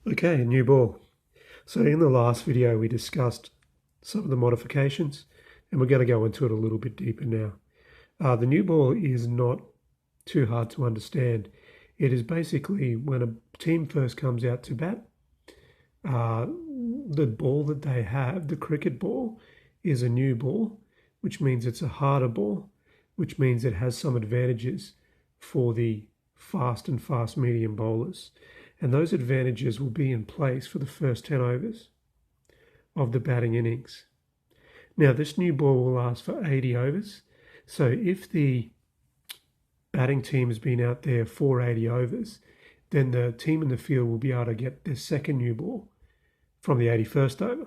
Okay, new ball. So in the last video we discussed some of the modifications and we're going to go into it a little bit deeper now. The new ball is not too hard to understand. It is basically when a team first comes out to bat, the ball that they have, the cricket ball, is a new ball, which means it's a harder ball, which means it has some advantages for the fast and fast medium bowlers. And those advantages will be in place for the first 10 overs of the batting innings. Now, this new ball will last for 80 overs. So if the batting team has been out there for 80 overs, then the team in the field will be able to get their second new ball from the 81st over.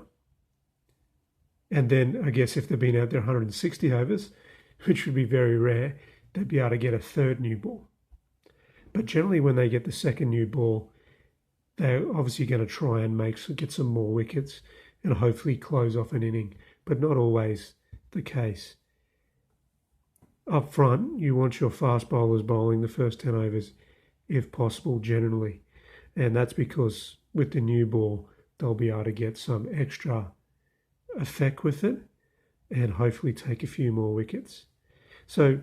And then I guess if they've been out there 160 overs, which would be very rare, they'd be able to get a third new ball. But generally when they get the second new ball, they're obviously going to try and get some more wickets and hopefully close off an inning, but not always the case. Up front, you want your fast bowlers bowling the first 10 overs if possible generally. And that's because with the new ball, they'll be able to get some extra effect with it and hopefully take a few more wickets. So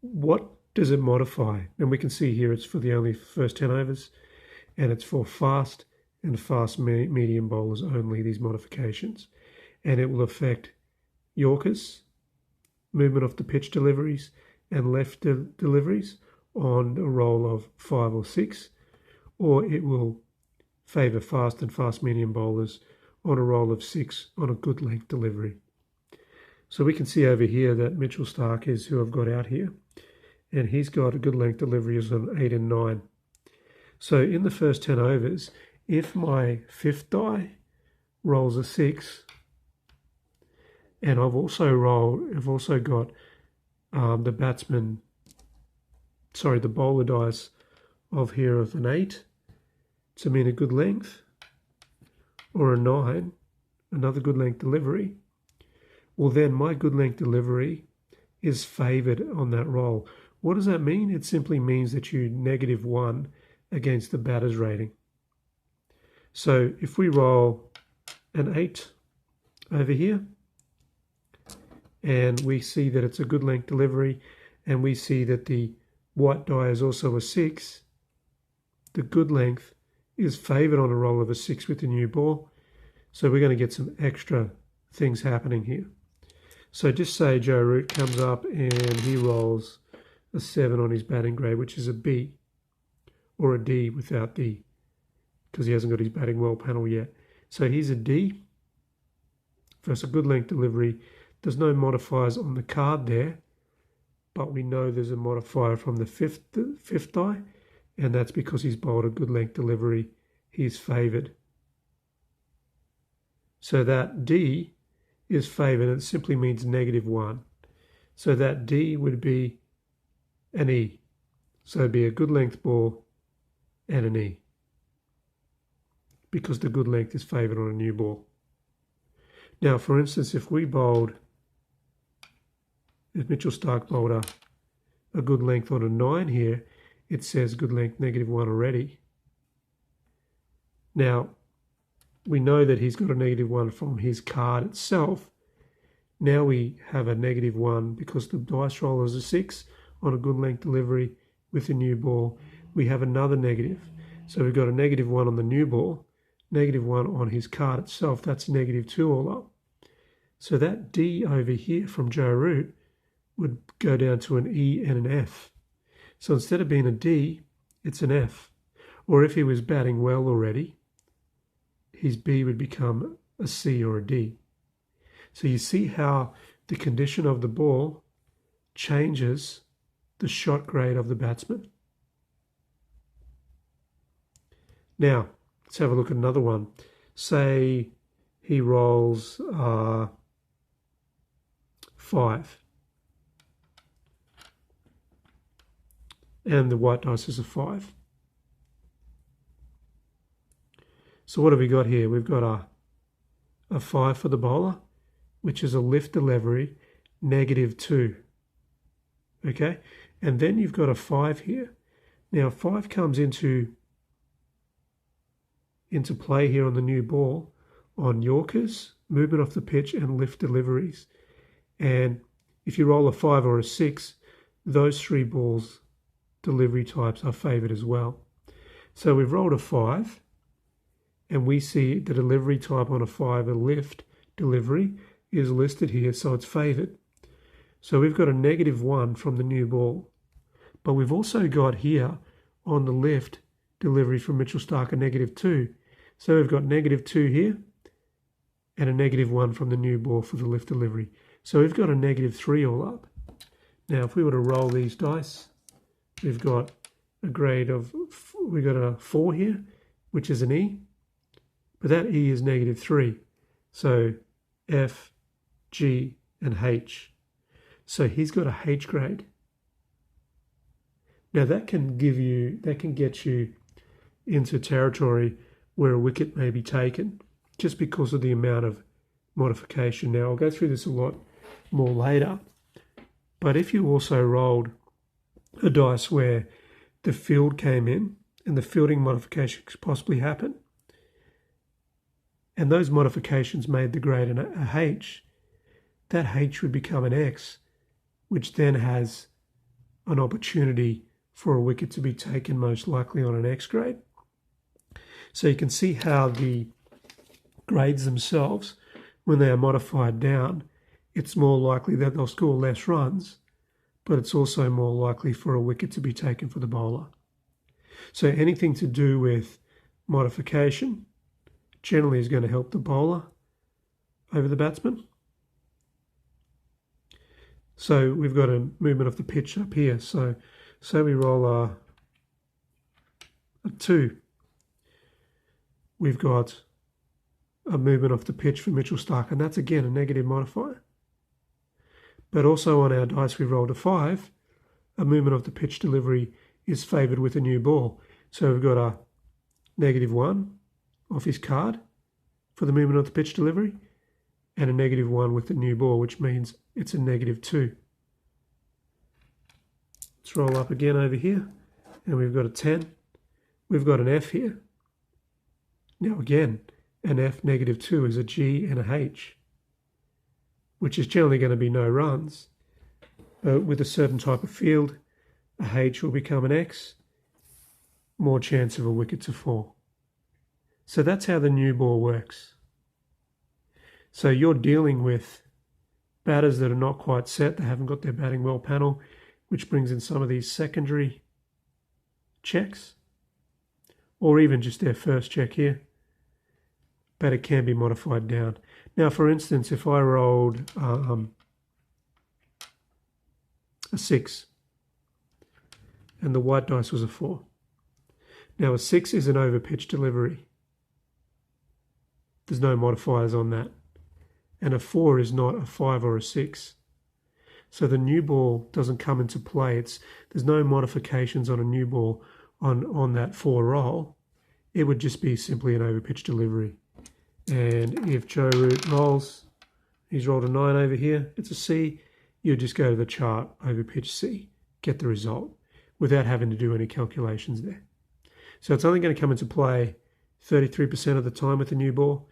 what does it modify? And we can see here it's for the only first 10 overs and it's for fast and fast medium bowlers only, these modifications. And it will affect Yorkers, movement off the pitch deliveries and left deliveries on a roll of 5 or 6, or it will favour fast and fast medium bowlers on a roll of 6 on a good length delivery. So we can see over here that Mitchell Starc is who I've got out here, and he's got a good length delivery is on 8 and 9. So in the first 10 overs, if my fifth die rolls a 6, and I've also got the bowler dice of here of an 8 to mean a good length, or a 9, another good length delivery, well then my good length delivery is favoured on that roll. What does that mean? It simply means that you -1 against the batter's rating. So if we roll an 8 over here, and we see that it's a good length delivery, and we see that the white die is also a 6, the good length is favoured on a roll of a 6 with the new ball. So we're going to get some extra things happening here. So just say Joe Root comes up and he rolls a 7 on his batting grade, which is a B, or a D without the, because he hasn't got his batting well panel yet. So he's a D. First, a good length delivery. There's no modifiers on the card there, but we know there's a modifier from the fifth die, and that's because he's bowled a good length delivery. He's favoured. So that D is favoured, and it simply means -1. So that D would be an E. So it'd be a good length ball and an E, because the good length is favoured on a new ball. Now, for instance, if Mitchell Starc bowled a good length on a 9 here, it says good length -1 already. Now, we know that he's got a -1 from his card itself. Now we have a -1 because the dice roll is a 6 on a good length delivery with a new ball. We have another negative. So we've got a -1 on the new ball, -1 on his card itself. That's -2 all up. So that D over here from Joe Root would go down to an E and an F. So instead of being a D, it's an F. Or if he was batting well already, his B would become a C or a D. So you see how the condition of the ball changes the shot grade of the batsman. Now, let's have a look at another one. Say he rolls 5. And the white dice is a 5. So what have we got here? We've got a 5 for the bowler, which is a lift delivery, -2. Okay? And then you've got a 5 here. Now 5 comes into into play here on the new ball on Yorkers, movement off the pitch, and lift deliveries. And if you roll a 5 or a 6, those 3 balls delivery types are favoured as well. So we've rolled a 5, and we see the delivery type on a 5, a lift delivery, is listed here, so it's favoured. So we've got a -1 from the new ball. But we've also got here on the lift delivery from Mitchell Starc a -2. So we've got -2 here and a -1 from the new ball for the lift delivery. So we've got a -3 all up. Now, if we were to roll these dice, we've got a grade of, we've got a 4 here, which is an E, but that E is -3. So F, G, and H. So he's got a H grade. Now that can get you into territory where a wicket may be taken just because of the amount of modification. Now I'll go through this a lot more later, but if you also rolled a dice where the field came in and the fielding modification could possibly happen, and those modifications made the grade a H, that H would become an X, which then has an opportunity for a wicket to be taken most likely on an X grade. So you can see how the grades themselves, when they are modified down, it's more likely that they'll score less runs, but it's also more likely for a wicket to be taken for the bowler. So anything to do with modification generally is going to help the bowler over the batsman. So we've got a movement of the pitch up here. So we roll a 2. We've got a movement off the pitch for Mitchell Starc, and that's again a negative modifier. But also on our dice we rolled a 5. A movement of the pitch delivery is favoured with a new ball. So we've got a -1 off his card for the movement of the pitch delivery, and a -1 with the new ball, which means it's a -2. Let's roll up again over here, and we've got a 10. We've got an F here. Now again, an F -2 is a G and a H, which is generally going to be no runs. With a certain type of field, a H will become an X, more chance of a wicket to fall. So that's how the new ball works. So you're dealing with batters that are not quite set, they haven't got their batting well panel, which brings in some of these secondary checks, or even just their first check here, but it can be modified down. Now, for instance, if I rolled a 6 and the white dice was a 4. Now, a 6 is an over-pitch delivery. There's no modifiers on that. And a 4 is not a 5 or a 6. So the new ball doesn't come into play. There's no modifications on a new ball on that 4 roll. It would just be simply an over-pitch delivery. And if Joe Root rolls, he's rolled a 9 over here, it's a C, you just go to the chart, over-pitch C, get the result, without having to do any calculations there. So it's only going to come into play 33% of the time with the new ball,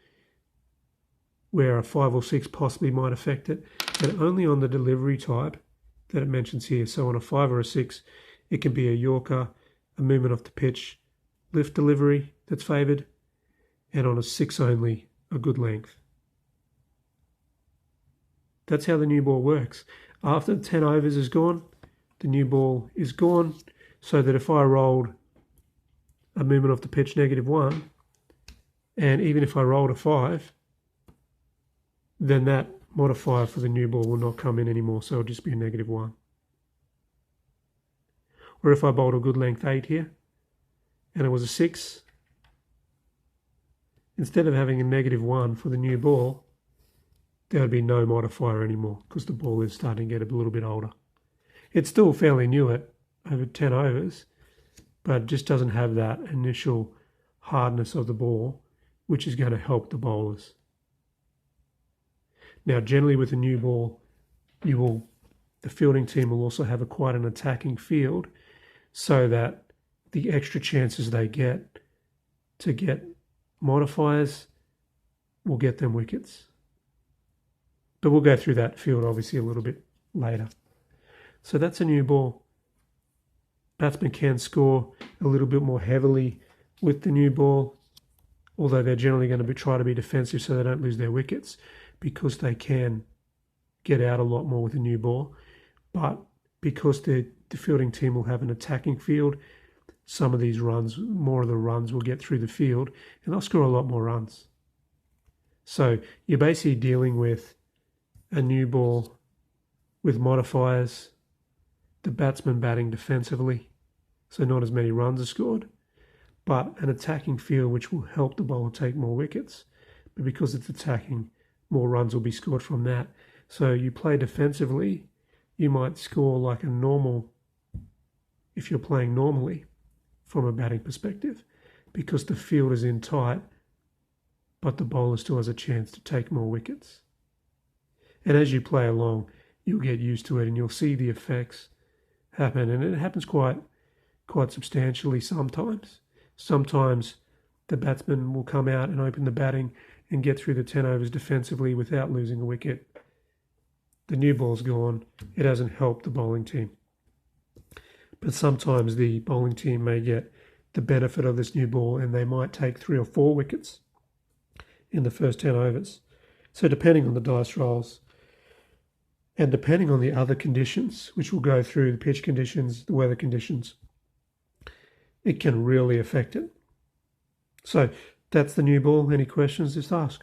where a 5 or 6 possibly might affect it, but only on the delivery type that it mentions here. So on a 5 or a 6, it can be a Yorker, a movement off the pitch, lift delivery that's favoured, and on a 6 only, a good length. That's how the new ball works. After the 10 overs is gone, the new ball is gone, so that if I rolled a movement off the pitch -1, and even if I rolled a 5, then that modifier for the new ball will not come in anymore, so it'll just be a -1. Or if I bowled a good length 8 here, and it was a 6, instead of having a -1 for the new ball, there would be no modifier anymore because the ball is starting to get a little bit older. It's still fairly new at over 10 overs, but it just doesn't have that initial hardness of the ball, which is going to help the bowlers. Now, generally with a new ball, the fielding team will also have quite an attacking field, so that the extra chances they get to get modifiers will get them wickets. But we'll go through that field obviously a little bit later. So that's a new ball. Batsmen can score a little bit more heavily with the new ball, although they're generally going to try to be defensive so they don't lose their wickets, because they can get out a lot more with a new ball. But because the fielding team will have an attacking field, some of these runs, more of the runs will get through the field and they'll score a lot more runs. So you're basically dealing with a new ball with modifiers, the batsman batting defensively, so not as many runs are scored, but an attacking field which will help the bowler take more wickets. But because it's attacking, more runs will be scored from that. So you play defensively, you might score like a normal, if you're playing normally from a batting perspective, because the field is in tight, but the bowler still has a chance to take more wickets. And as you play along, you'll get used to it and you'll see the effects happen. And it happens quite substantially sometimes. Sometimes the batsman will come out and open the batting and get through the 10 overs defensively without losing a wicket. The new ball's gone. It hasn't helped the bowling team. But sometimes the bowling team may get the benefit of this new ball and they might take 3 or 4 wickets in the first 10 overs. So depending on the dice rolls and depending on the other conditions, which will go through the pitch conditions, the weather conditions, it can really affect it. So that's the new ball. Any questions, just ask.